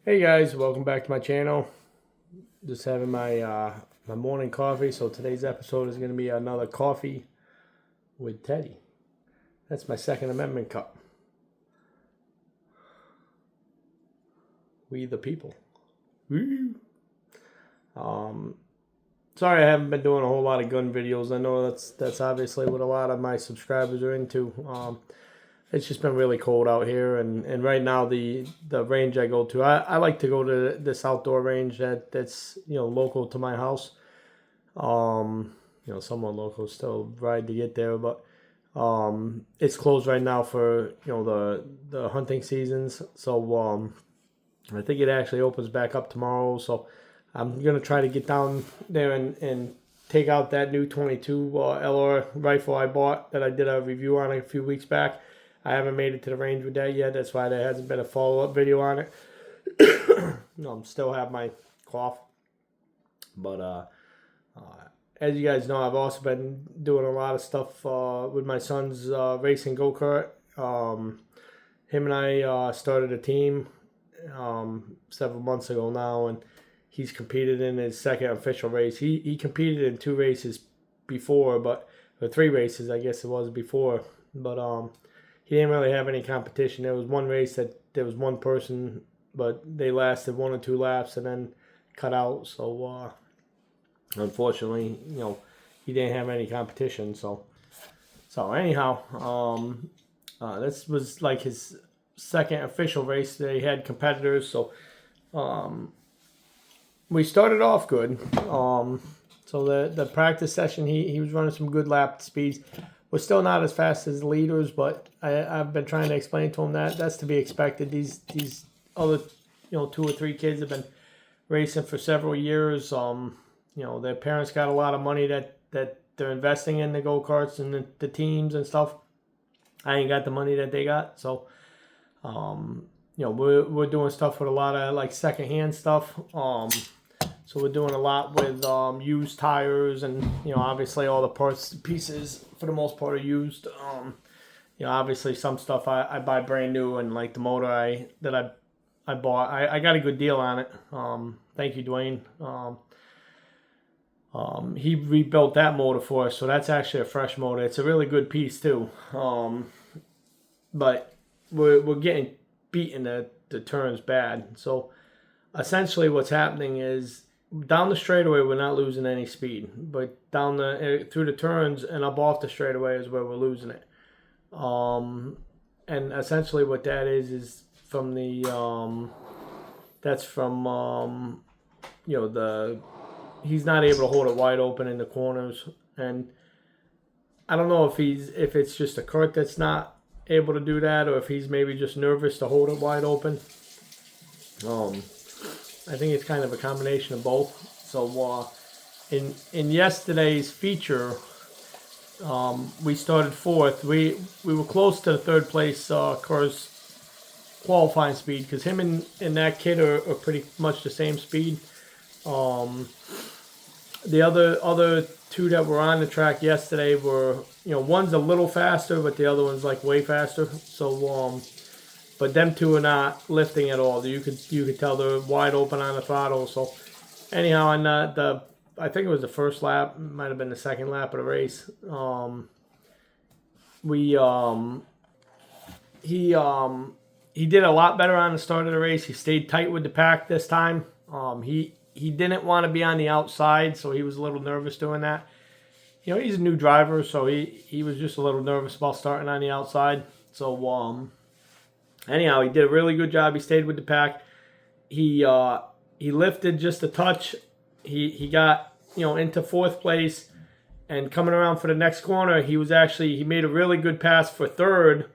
Hey guys, welcome back to my channel. Just having my morning coffee. So today's episode is going to be another coffee with Teddy. That's my Second Amendment cup. We the people. Woo! Sorry I haven't been doing a whole lot of gun videos. I know that's obviously what a lot of my subscribers are into. It's just been really cold out here, and right now the range I go to, I like to go to this outdoor range that's local to my house. Somewhat local, still ride to get there, but it's closed right now for the hunting seasons. So I think it actually opens back up tomorrow. So I'm gonna try to get down there and take out that new 22 LR rifle I bought that I did a review on a few weeks back. I haven't made it to the range with that yet. That's why there hasn't been a follow-up video on it. Still have my cough. But as you guys know, I've also been doing a lot of stuff with my son's racing go-kart. Him and I started a team several months ago now, and he's competed in his second official race. He competed in 2 races before, or 3 races, I guess it was before. But he didn't really have any competition. There was one race that there was one person, but they lasted 1 or 2 laps and then cut out. So unfortunately, he didn't have any competition. So anyhow, this was like his second official race. They had competitors, so we started off good. So the practice session, he was running some good lap speeds. We're still not as fast as the leaders, but I've been trying to explain to him that that's to be expected. These other 2 or 3 kids have been racing for several years. Their parents got a lot of money that they're investing in the go-karts and the teams and stuff. I ain't got the money that they got, so we're doing stuff with a lot of like secondhand stuff. So we're doing a lot with used tires, and obviously all the parts pieces for the most part are used. Obviously some stuff I buy brand new, and like the motor I bought, I got a good deal on it. Thank you, Dwayne. He rebuilt that motor for us, so that's actually a fresh motor. It's a really good piece too. But we're getting beat in the turns bad. So essentially what's happening is, down the straightaway we're not losing any speed, but down through the turns and up off the straightaway is where we're losing it. And essentially what that is from the he's not able to hold it wide open in the corners, and I don't know if it's just a kart that's not able to do that, or if he's maybe just nervous to hold it wide open. I think it's kind of a combination of both. So in yesterday's feature, we started 4th. We were close to the 3rd place car's qualifying speed, because him and that kid are pretty much the same speed. The other 2 that were on the track yesterday were, one's a little faster, but the other one's like way faster. So but them 2 are not lifting at all. You could tell they're wide open on the throttle. So anyhow, on I think it was the first lap, it might have been the second lap of the race. He did a lot better on the start of the race. He stayed tight with the pack this time. He didn't want to be on the outside, so he was a little nervous doing that. He's a new driver, so he was just a little nervous about starting on the outside. So anyhow, he did a really good job. He stayed with the pack. He lifted just a touch. He got into 4th place, and coming around for the next corner, he made a really good pass for 3rd,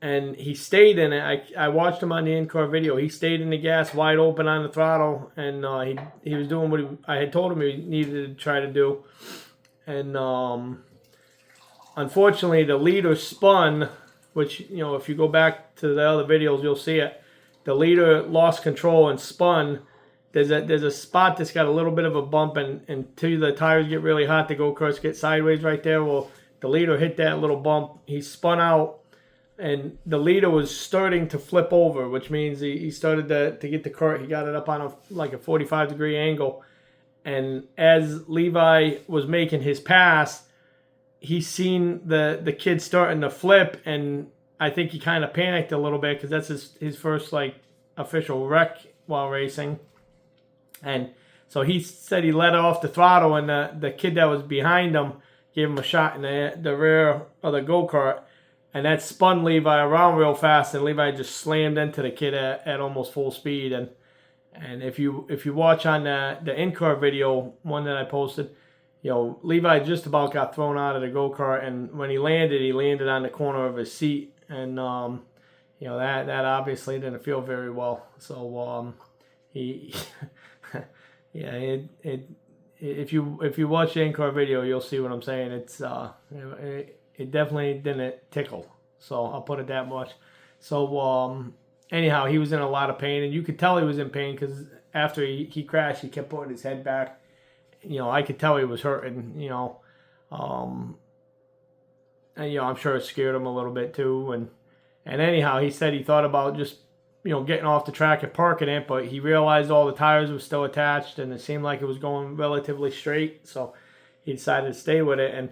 and he stayed in it. I watched him on the in-car video. He stayed in the gas wide open on the throttle, and he was doing what I had told him he needed to try to do. And unfortunately, the leader spun, which, if you go back to the other videos, you'll see it. The leader lost control and spun. There's a spot that's got a little bit of a bump, and until the tires get really hot, the go-karts get sideways right there. Well, the leader hit that little bump. He spun out. and the leader was starting to flip over, which means he started to get the cart. He got it up on like a 45-degree angle. And as Levi was making his pass, he seen the kid starting to flip, and I think he kind of panicked a little bit because that's his first like official wreck while racing. And so he said he let off the throttle, and the kid that was behind him gave him a shot in the rear of the go-kart, and that spun Levi around real fast, and Levi just slammed into the kid at almost full speed. And if you watch on the in-car video, one that I posted, Levi just about got thrown out of the go-kart, and when he landed on the corner of his seat, and that obviously didn't feel very well. So he yeah, if you watch the in-car video, you'll see what I'm saying. It's it definitely didn't tickle. So I'll put it that much. So anyhow, he was in a lot of pain, and you could tell he was in pain because after he crashed, he kept putting his head back. I could tell he was hurting. And I'm sure it scared him a little bit too. And anyhow, he said he thought about just getting off the track and parking it, but he realized all the tires were still attached, and it seemed like it was going relatively straight, so he decided to stay with it. And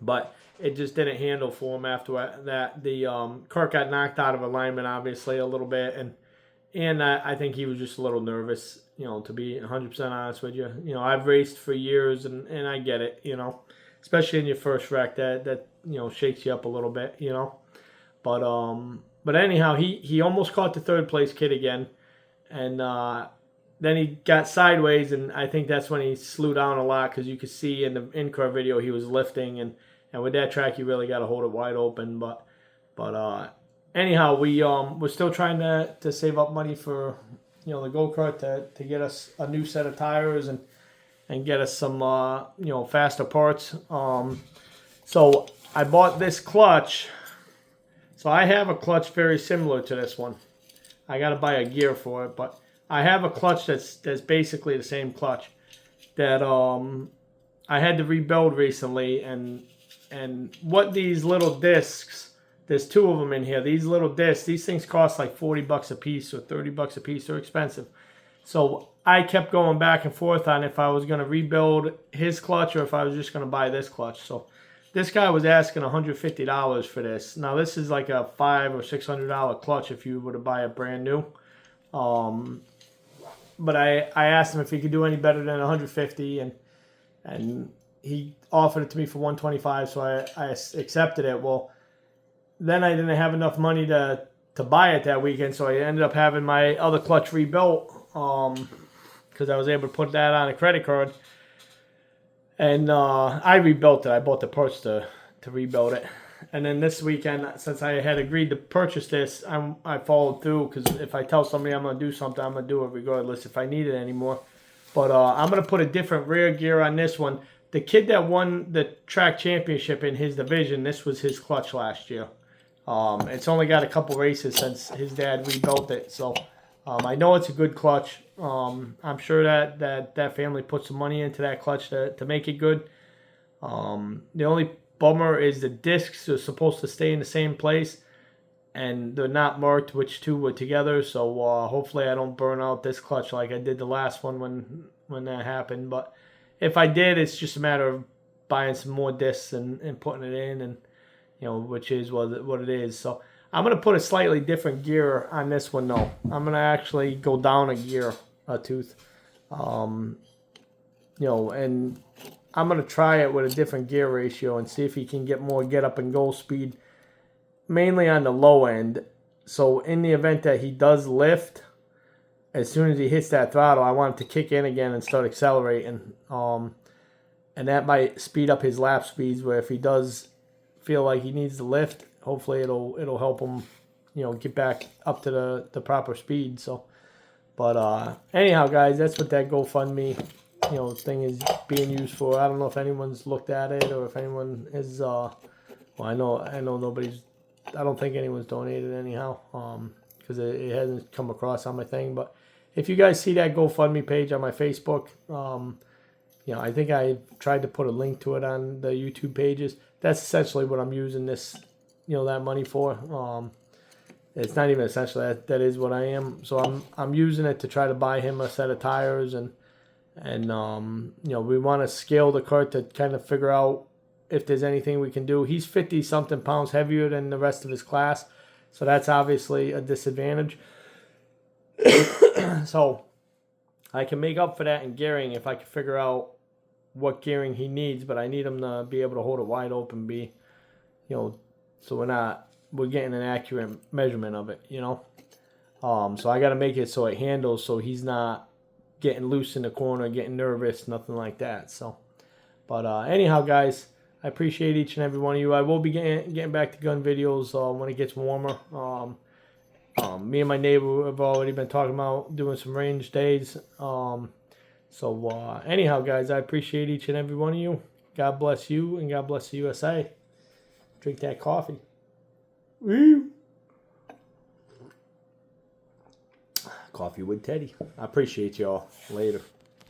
but it just didn't handle for him after that. The cart got knocked out of alignment, obviously, a little bit, and I think he was just a little nervous, to be 100% honest with you. I've raced for years, and I get it, especially in your first wreck, that shakes you up a little bit, But anyhow, he almost caught the third place kid again, and then he got sideways, and I think that's when he slowed down a lot because you could see in the in-car video he was lifting, and with that track you really got to hold it wide open. But anyhow, we're still trying to save up money for the go-kart to get us a new set of tires and get us some faster parts. So I bought this clutch. So I have a clutch very similar to this one. I got to buy a gear for it, but I have a clutch that's basically the same clutch that I had to rebuild recently. And what these little discs, there's two of them in here. These little discs, these things cost like $40 a piece or $30 a piece. They're expensive. So I kept going back and forth on if I was going to rebuild his clutch or if I was just going to buy this clutch. So this guy was asking $150 for this. Now this is like a $500 or $600 clutch if you were to buy it brand new. But I asked him if he could do any better than $150, and he offered it to me for $125, so I accepted it. Well, then I didn't have enough money to buy it that weekend, so I ended up having my other clutch rebuilt because I was able to put that on a credit card. And I rebuilt it. I bought the parts to rebuild it. And then this weekend, since I had agreed to purchase this, I followed through because if I tell somebody I'm going to do something, I'm going to do it regardless if I need it anymore. But I'm going to put a different rear gear on this one. The kid that won the track championship in his division, this was his clutch last year. It's only got a couple races since his dad rebuilt it. So I know it's a good clutch. I'm sure that family put some money into that clutch to make it good. The only bummer is the discs are supposed to stay in the same place, and they're not marked which two were together. So hopefully I don't burn out this clutch like I did the last one when that happened. But if I did, it's just a matter of buying some more discs and putting it in, and which is what it is. So I'm going to put a slightly different gear on this one, though. I'm going to actually go down a tooth. And I'm going to try it with a different gear ratio and see if he can get more get up and go speed, mainly on the low end. So in the event that he does lift, as soon as he hits that throttle, I want him to kick in again and start accelerating. And that might speed up his lap speeds, where if he does feel like he needs to lift, hopefully it'll help him, get back up to the proper speed. So, but anyhow, guys, that's what that GoFundMe thing is being used for. I don't know if anyone's looked at it or if anyone is. Well, I know nobody's. I don't think anyone's donated anyhow. Because it hasn't come across on my thing. But if you guys see that GoFundMe page on my Facebook, I think I tried to put a link to it on the YouTube pages. That's essentially what I'm using this that money for. It's not even essential. That is what I am. So I'm using it to try to buy him a set of tires, and we want to scale the cart to kind of figure out if there's anything we can do. He's 50 something pounds heavier than the rest of his class, so that's obviously a disadvantage. So I can make up for that in gearing if I can figure out what gearing he needs, but I need him to be able to hold it wide open, so we're getting an accurate measurement of it, So I got to make it so it handles, so he's not getting loose in the corner, getting nervous, nothing like that. So, but anyhow, guys, I appreciate each and every one of you. I will be getting back to gun videos when it gets warmer. Me and my neighbor have already been talking about doing some range days. So anyhow, guys, I appreciate each and every one of you. God bless you, and God bless the USA. Drink that coffee. Woo! Coffee with Teddy. I appreciate y'all. Later.